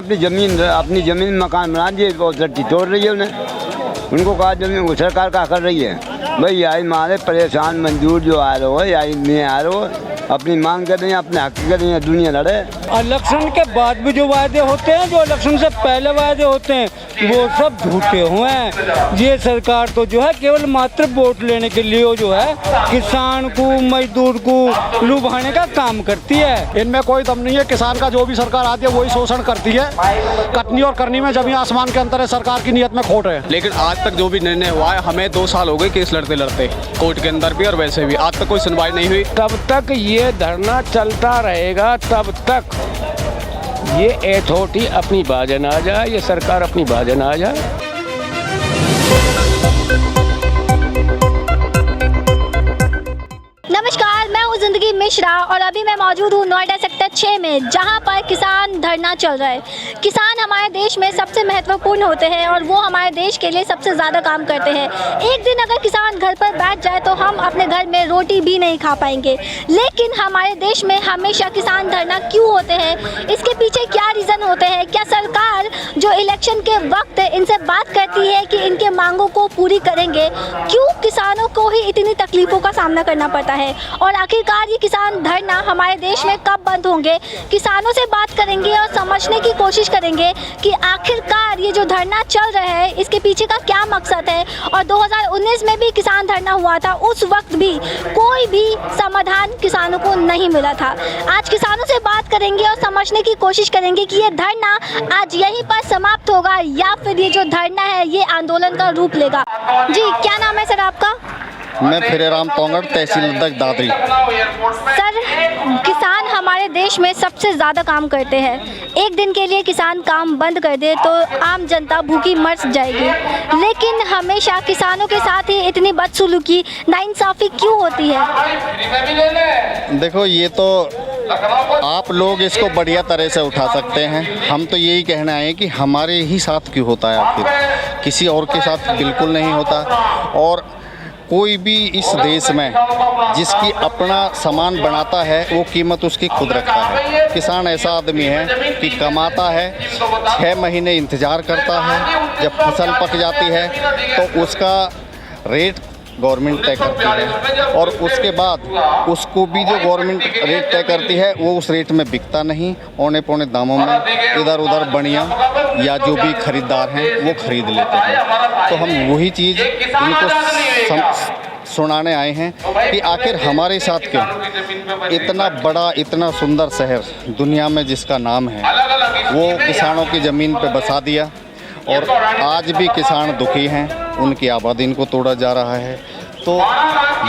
अपनी ज़मीन मकान बना दिए और धरती तोड़ रही है उन्हें। उनको कहा जमीन को सरकार क्या कर रही है भाई? यही मारे परेशान मजदूर जो आ रहे हो, यही नहीं आ रहे हो, अपनी मांग कर रही है, अपने हक कर रही है, दुनिया लड़े। इलेक्शन के बाद भी जो वायदे होते हैं, जो इलेक्शन से पहले वायदे होते हैं, वो सब झूठे हुए हैं। ये सरकार तो जो है केवल मात्र वोट लेने के लिए जो है किसान को, मजदूर को लुभाने का काम करती है। इनमें कोई दम नहीं है। किसान का जो भी सरकार आती है वही शोषण करती है। कटनी और करनी में जमीन आसमान के अंतर है। सरकार की नीयत में खोट है। लेकिन आज तक जो भी निर्णय हुआ है, हमें 2 साल हो गए केस लड़ते लड़ते, कोर्ट के अंदर भी और वैसे भी आज तक कोई सुनवाई नहीं हुई। तब तक ये धरना चलता रहेगा, तब तक ये अथॉरिटी अपनी बाज न आ जाए, ये सरकार अपनी बाज न आ जाए। नमस्कार, मैं हूँ जिंदगी मिश्रा और अभी मैं मौजूद हूँ नोएडा सेक्टर 6 में, जहाँ पर किसान धरना चल रहा है। किसान हमारे देश में सबसे महत्वपूर्ण होते हैं और वो हमारे देश के लिए सबसे ज़्यादा काम करते हैं। एक दिन अगर किसान घर पर बैठ जाए तो हम अपने घर में रोटी भी नहीं खा पाएंगे। लेकिन हमारे देश में हमेशा किसान धरना क्यों होते हैं? इसके पीछे क्या रीज़न होते हैं? क्या सरकार जो इलेक्शन के वक्त इनसे बात करती है कि इनके मांगों को पूरी करेंगे, क्यों किसानों को ही इतनी तकलीफ़ों का सामना करना पड़ता है? और आखिरकार ये किसान धरना हमारे देश में कब बंद होंगे? किसानों से बात करेंगे और समझने की कोशिश करेंगे कि आखिरकार ये जो धरना चल रहा है इसके पीछे का क्या मकसद है। और 2019 में भी किसान धरना हुआ था, उस वक्त भी कोई भी समाधान किसानों को नहीं मिला था। आज किसानों से बात करेंगे और समझने की कोशिश करेंगे कि ये धरना आज यहीं पर समाप्त होगा या फिर ये जो धरना है ये आंदोलन का रूप लेगा। जी, क्या नाम है सर आपका? मैं फिरेराम तोंगड़, तहसील अध्यक्ष दादरी। सर, किसान हमारे देश में सबसे ज़्यादा काम करते हैं। एक दिन के लिए किसान काम बंद कर दे तो आम जनता भूखी मर जाएगी। लेकिन हमेशा किसानों के साथ ही इतनी बदसलूकी, नाइंसाफ़ी क्यों होती है? देखो, ये तो आप लोग इसको बढ़िया तरह से उठा सकते हैं। हम तो यही कहना है कि हमारे ही साथ क्यों होता है, आखिर किसी और के साथ बिल्कुल नहीं होता। और कोई भी इस देश में जिसकी अपना सामान बनाता है वो कीमत उसकी खुद रखता है। किसान ऐसा आदमी है कि कमाता है, 6 महीने इंतज़ार करता है, जब फसल पक जाती है तो उसका रेट गवर्नमेंट तय करती है और उसके बाद उसको भी जो गवर्नमेंट रेट तय करती है वो उस रेट में बिकता नहीं, औने पौने दामों में इधर उधर बढ़िया या जो भी खरीदार हैं वो खरीद लेते हैं। तो हम वही चीज़ इनको सुनाने आए हैं कि आखिर हमारे साथ क्यों इतना बड़ा, इतना सुंदर शहर दुनिया में जिसका नाम है वो किसानों की ज़मीन पे बसा दिया और आज भी किसान दुखी हैं, उनकी आबादी इनको तोड़ा जा रहा है। तो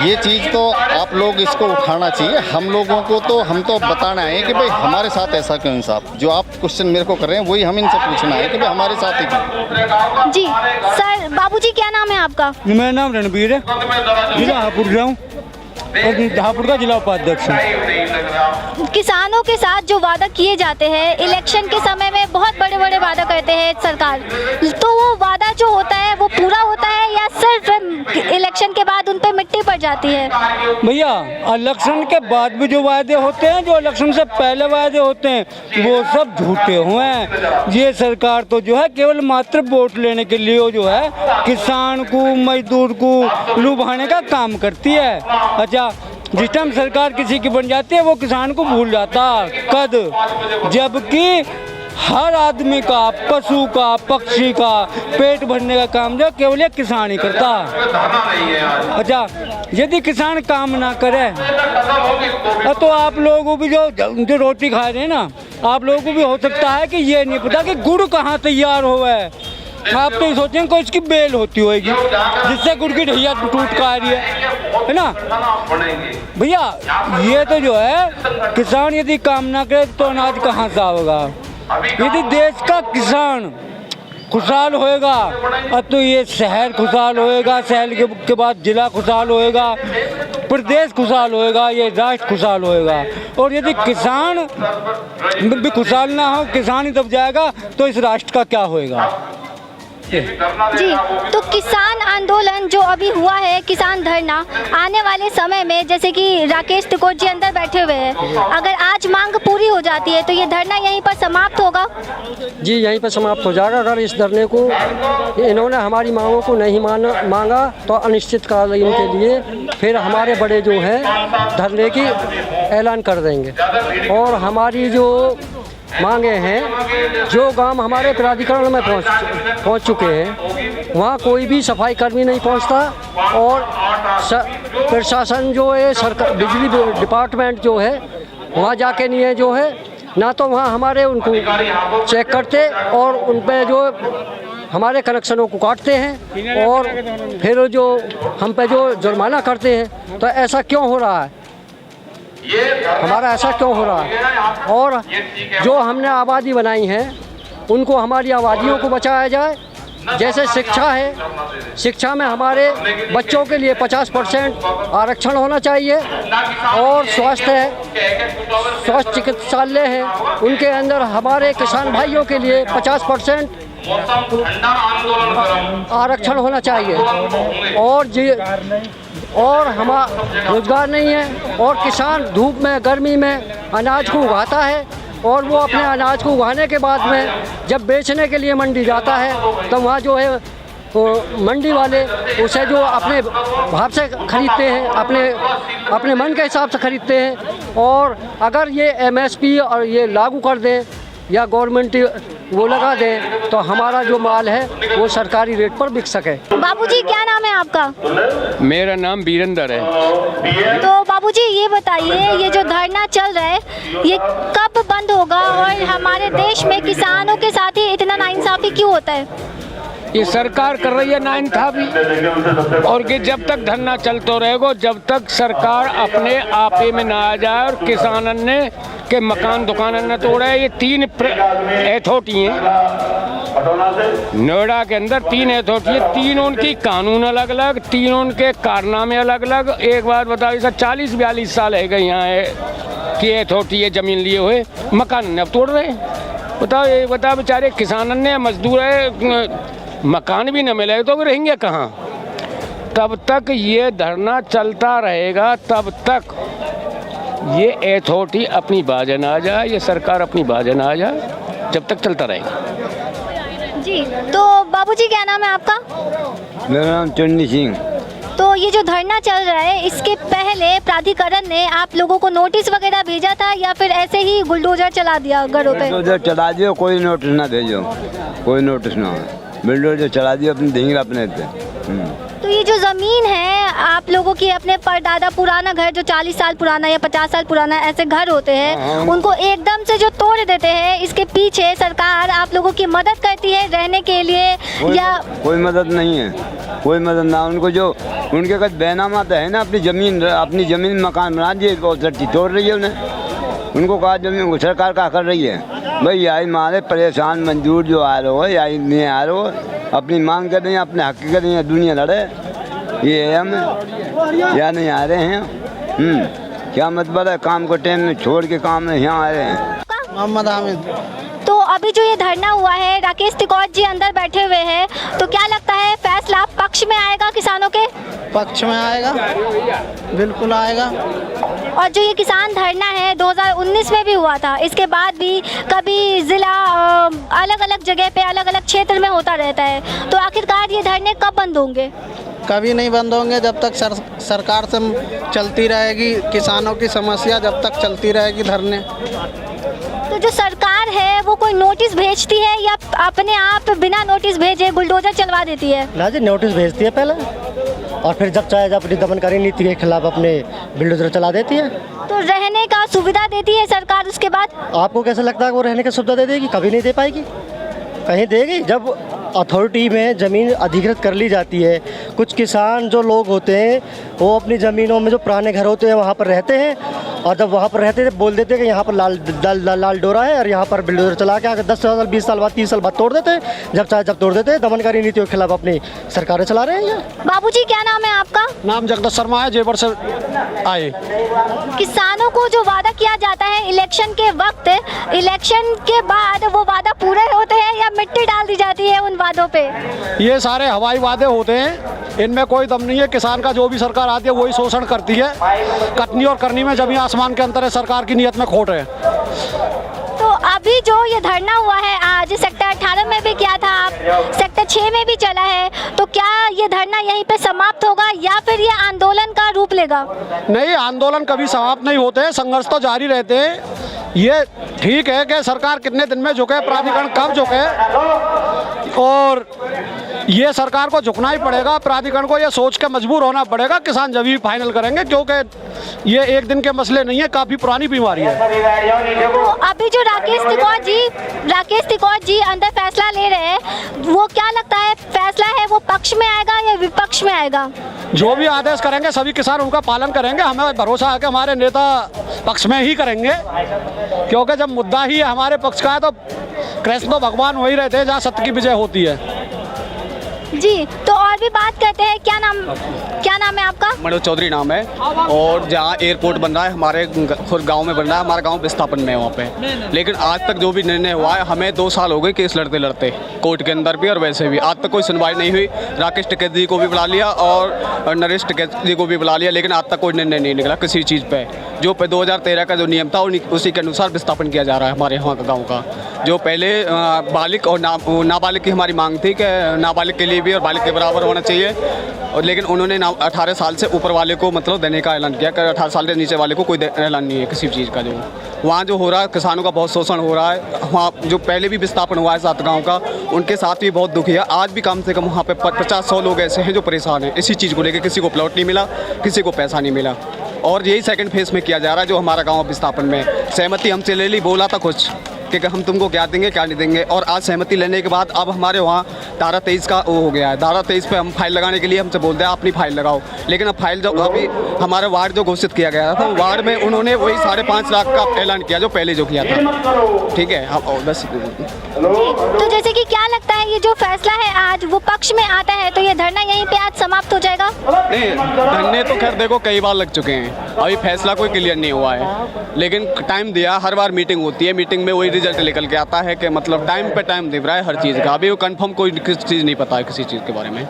ये चीज़ तो आप लोग इसको उठाना चाहिए। हम लोगों को तो हम तो बताना है कि भाई हमारे साथ ऐसा क्यों इंसाफ, जो आप क्वेश्चन मेरे को कर रहे हैं वही हम इनसे पूछना है कि भाई हमारे साथ ही क्यों। जी सर, बाबूजी क्या नाम है आपका? मेरा नाम रणबीर है, जिला हापुड़ जाऊँ और हापुड़ का जिला उपाध्यक्ष हूँ। किसानों के साथ जो वादा किए जाते हैं इलेक्शन के समय में, बहुत बड़े बड़े वादा करते हैं सरकार, तो वो वादा जो होता है वो पूरा होता है या सिर्फ इलेक्शन के बाद उन पे मिट्टी पड़ जाती है? भैया, इलेक्शन के बाद भी जो वायदे होते हैं, जो इलेक्शन से पहले वायदे होते हैं, वो सब झूठे हुए हैं। ये सरकार तो जो है केवल मात्र वोट लेने के लिए जो है किसान को, मजदूर को लुभाने का काम करती है। अच्छा, जिस टाइम सरकार किसी की बन जाती है वो किसान को भूल जाता कद, जबकि हर आदमी का, पशु का, पक्षी का पेट भरने का काम जो केवल एक किसान ही करता है। अच्छा, यदि किसान काम ना करे तो आप लोगों भी जो रोटी खा रहे हैं ना, आप लोगों को भी हो सकता है कि ये नहीं पता कि गुड़ कहाँ तैयार हुआ है। आप तो सोचेंगे कोई इसकी बेल होती होगी जिससे गुड़ की ढैया टूट कर आ रही है ना भैया। ये तो जो है किसान यदि काम ना करे तो अनाज कहाँ से आएगा? यदि देश का किसान खुशहाल होएगा अब तो ये शहर खुशहाल होएगा, शहर के बाद जिला खुशहाल होएगा, प्रदेश खुशहाल होएगा, ये राष्ट्र खुशहाल होएगा। और यदि किसान भी खुशहाल ना हो, किसान ही दब जाएगा तो इस राष्ट्र का क्या होएगा? सकते। जी, तो किसान आंदोलन जो अभी हुआ है, किसान धरना, आने वाले समय में जैसे कि राकेश तिकोट जी अंदर बैठे हुए हैं, अगर आज मांग पूरी हो जाती है तो ये धरना यहीं पर समाप्त होगा? जी यहीं पर समाप्त हो जाएगा। अगर इस धरने को इन्होंने हमारी मांगों को नहीं मांगा तो अनिश्चितकालीन के लिए फिर हमारे बड़े जो हैं धरने की ऐलान कर देंगे। और हमारी जो मांगे हैं, जो गांव हमारे प्राधिकरण में पहुंच चुके हैं वहाँ कोई भी सफाई कर्मी नहीं पहुंचता और प्रशासन जो है सरकार बिजली डिपार्टमेंट जो है वहाँ जाके नहीं जो है ना तो वहाँ हमारे उनको चेक करते और उन पे जो हमारे कनेक्शनों को काटते हैं और फिर जो हम पे जो जुर्माना करते हैं। तो ऐसा क्यों हो रहा है, हमारा ऐसा क्यों हो रहा है? और जो हमने आबादी बनाई है उनको हमारी आबादियों को बचाया जाए। जैसे शिक्षा है, शिक्षा में हमारे बच्चों के लिए 50% आरक्षण होना चाहिए और स्वास्थ्य है, स्वास्थ्य चिकित्सालय है, उनके अंदर हमारे किसान भाइयों के लिए 50% आरक्षण होना चाहिए। और हमारा रोजगार नहीं है और किसान धूप में गर्मी में अनाज को उगाता है और वो अपने अनाज को उगाने के बाद में जब बेचने के लिए मंडी जाता है तो वहाँ जो है तो मंडी वाले उसे जो अपने भाव से खरीदते हैं, अपने मन के हिसाब से खरीदते हैं। और अगर ये MSP और ये लागू कर दें या गवर्नमेंट वो लगा दें तो हमारा जो माल है वो सरकारी रेट पर बिक सके। बाबूजी क्या नाम है आपका? मेरा नाम वीरेंद्र है। तो बाबूजी ये बताइए, ये जो धरना चल रहा है ये कब बंद होगा और हमारे देश में किसानों के साथ ही इतना नाइंसाफी क्यों होता है? ये सरकार कर रही है नाइंसाफी और ये जब तक धरना चलता रहेगा जब तक सरकार अपने आपे में ना आ जाए। और किसानन ने के मकान दुकानन ने तोड़े। ये 3 अथॉरिटी हैं नोएडा के अंदर, 3 अथॉरिटी है, 3 उनकी कानून अलग अलग, 3 उनके कारनामे अलग अलग। एक बात बताओ, सर 40-42 साल है गए यहाँ है कि अथॉरिटी है जमीन लिए हुए, मकान ने अब तोड़ रहे हैं। बताओ ये बताओ बेचारे किसानन ने, मजदूर है, मकान भी न मिले तो रहेंगे कहाँ? तब तक ये धरना चलता रहेगा, तब तक ये अथॉरिटी अपनी बाज न आ जाए, ये सरकार अपनी बाज न आ जाए, जब तक चलता रहेगा। जी, तो बाबूजी क्या नाम है आपका? मेरा नाम चन्नी सिंह। तो ये जो धरना चल रहा है इसके पहले प्राधिकरण ने आप लोगों को नोटिस वगैरह भेजा था या फिर ऐसे ही बुलडोजर चला दिया घरों पे? बुलडोजर चला दियो, कोई नोटिस ना भेजो, कोई नोटिस ना हो, बुलडोजर चला दियो अपने देंगे अपने पे। तो ये जो ज़मीन है आप लोगों की, अपने परदादा पुराना घर जो 40 साल पुराना या 50 साल पुराना ऐसे घर होते हैं उनको एकदम से जो तोड़ देते हैं, इसके पीछे सरकार आप लोगों की मदद करती है रहने के लिए या? कोई मदद नहीं है, कोई मदद ना। उनको जो उनके पास बैनामा तो है ना, अपनी ज़मीन मकान बना दिए, अथॉरिटी तोड़ रही है उन्हें। उनको कहा जमीन सरकार क्या कर रही है? भाई यही मारे परेशान मजदूर जो आ रहे हो, यही नहीं आ रहे हो, अपनी मांग कर रही हैं, अपने हक कर रही हैं, दुनिया लड़े, ये है हम या नहीं आ रहे हैं। क्या मतलब है, काम को टाइम में छोड़ के काम में यहाँ आ रहे हैं। मोहम्मद हामिद। तो अभी जो ये धरना हुआ है, राकेश तिकोट जी अंदर बैठे हुए हैं, तो क्या लगता है फैसला पक्ष में आएगा, किसानों के पक्ष में आएगा? बिल्कुल आएगा। और जो ये किसान धरना है 2019 में भी हुआ था, इसके बाद भी कभी ज़िला अलग अलग जगह पे अलग अलग क्षेत्र में होता रहता है, तो आखिरकार ये धरने कब बंद होंगे? कभी नहीं बंद होंगे जब तक सरकार से चलती रहेगी, किसानों की समस्या जब तक चलती रहेगी धरने। तो जो सरकार है वो कोई नोटिस भेजती है या अपने आप बिना नोटिस भेजे बुलडोजर चलवा देती है? ना जी, नोटिस भेजती है पहले और फिर जब चाहे जब अपनी दमनकारी नीति के खिलाफ अपने बुलडोजर चला देती है। तो रहने का सुविधा देती है सरकार उसके बाद? आपको कैसा लगता है वो रहने की सुविधा दे देगी? कभी नहीं दे पाएगी। कहीं देगी? जब अथॉरिटी में ज़मीन अधिकृत कर ली जाती है, कुछ किसान जो लोग होते हैं वो अपनी ज़मीनों में जो पुराने घर होते हैं वहाँ पर रहते हैं और जब वहाँ पर रहते थे बोल देते हैं कि यहाँ पर लाल डोरा है और यहाँ पर बुलडोजर चला के आकर 10 साल 20 साल बाद 30 साल बाद तोड़ देते हैं, जब चाहे जब तोड़ देते हैं। दमनकारी नीतियों के खिलाफ अपनी सरकारें चला रहे हैं ये। बाबूजी क्या नाम है आपका? नाम जगदीश शर्मा है, जेवर से आए। किसानों को जो वादा किया जाता है इलेक्शन के वक्त, इलेक्शन के बाद वो वादा पूरे होते हैं या मिट्टी डाल दी जाती है उन वादों वादों पे? ये सारे हवाई वादे होते हैं, इनमें कोई दम नहीं है। किसान का जो भी सरकार आती है वही शोषण करती है। कटनी और करनी में जमीन आसमान के अंतर है, सरकार की नीयत में खोट है। तो अभी जो ये धरना हुआ है आज सेक्टर 18 में भी किया था, सेक्टर 6 में भी चला है, तो क्या ये धरना यहीं पे समाप्त होगा या फिर ये आंदोलन का रूप लेगा? नहीं, आंदोलन कभी समाप्त नहीं होते, संघर्ष तो जारी रहते हैं। ये ठीक है कि सरकार कितने दिन में झुके, प्राधिकरण कब झुके, और ये सरकार को झुकना ही पड़ेगा। प्राधिकरण को ये सोच के मजबूर होना पड़ेगा, किसान जब ही फाइनल करेंगे, क्योंकि ये एक दिन के मसले नहीं है, काफ़ी पुरानी बीमारी है। तो अभी जो राकेश तिकोट जी अंदर फैसला ले रहे हैं, वो क्या लगता है फैसला है वो पक्ष में आएगा या विपक्ष में आएगा? जो भी आदेश करेंगे सभी किसान उनका पालन करेंगे। हमें भरोसा है कि हमारे नेता पक्ष में ही करेंगे, क्योंकि जब मुद्दा ही हमारे पक्ष का है तो कृष्ण तो भगवान वही रहते हैं जहाँ सत्य की विजय होती है। जी, तो और भी बात करते हैं। क्या नाम है आपका? मनोज चौधरी नाम है। और जहाँ एयरपोर्ट बन रहा है हमारे खुद गांव में बन रहा है, हमारा गांव विस्थापन में है वहाँ पे, लेकिन आज तक जो भी निर्णय हुआ है, हमें 2 साल हो गए केस लड़ते लड़ते, कोर्ट के अंदर भी और वैसे भी आज तक कोई सुनवाई नहीं हुई। राकेश टिकैत जी को भी बुला लिया और नरेश टिकैत जी को भी बुला लिया, लेकिन आज तक कोई निर्णय नहीं निकला किसी चीज़ पे। जो 2013 का जो नियम था उसी के अनुसार विस्थापन किया जा रहा है हमारे यहाँ का गाँव का। जो पहले बालिग और नाबालिग की हमारी मांग थी कि नाबालिग के लिए भी और बालिग के बराबर होना चाहिए, और लेकिन उन्होंने 18 साल से ऊपर वाले को मतलब देने का ऐलान किया कि 18 साल से नीचे वाले को कोई ऐलान नहीं है किसी चीज़ का। जो वहाँ जो हो रहा है, किसानों का बहुत शोषण हो रहा है। वहाँ जो पहले भी विस्थापन हुआ है 7 गाँव का, उनके साथ भी बहुत दुखी है। आज भी कम से कम वहाँ पे 50-100 लोग ऐसे हैं जो परेशान हैं इसी चीज़ को लेकर। किसी को प्लॉट नहीं मिला, किसी को पैसा नहीं मिला, और यही सेकंड फेज में किया जा रहा है। जो हमारा गाँव विस्थापन में सहमति हमसे ले ली, बोला था कुछ कि हम तुमको क्या देंगे क्या नहीं देंगे, और आज सहमति लेने के बाद अब हमारे वहाँ धारा 23 का वो हो गया है। धारा 23 पे हम फाइल लगाने के लिए हमसे बोलते हैं अपनी फाइल लगाओ, लेकिन अब फाइल जो अभी हमारे वार्ड जो घोषित किया गया था, वार्ड में उन्होंने वही 5.5 लाख का ऐलान किया जो पहले जो किया था। ठीक है, अब बस। तो जैसे कि क्या लगता है ये जो फैसला है आज वो पक्ष में आता है, तो ये धरना यहीं पे आज समाप्त हो जाएगा? नहीं, धरने तो खैर देखो कई बार लग चुके हैं, अभी फैसला कोई क्लियर नहीं हुआ है, लेकिन टाइम दिया। हर बार मीटिंग होती है, मीटिंग में वही रिजल्ट निकल के आता है कि मतलब टाइम पे टाइम दे रहा है हर चीज़ का। अभी वो कंफर्म कोई चीज़ नहीं पता है किसी चीज़ के बारे में।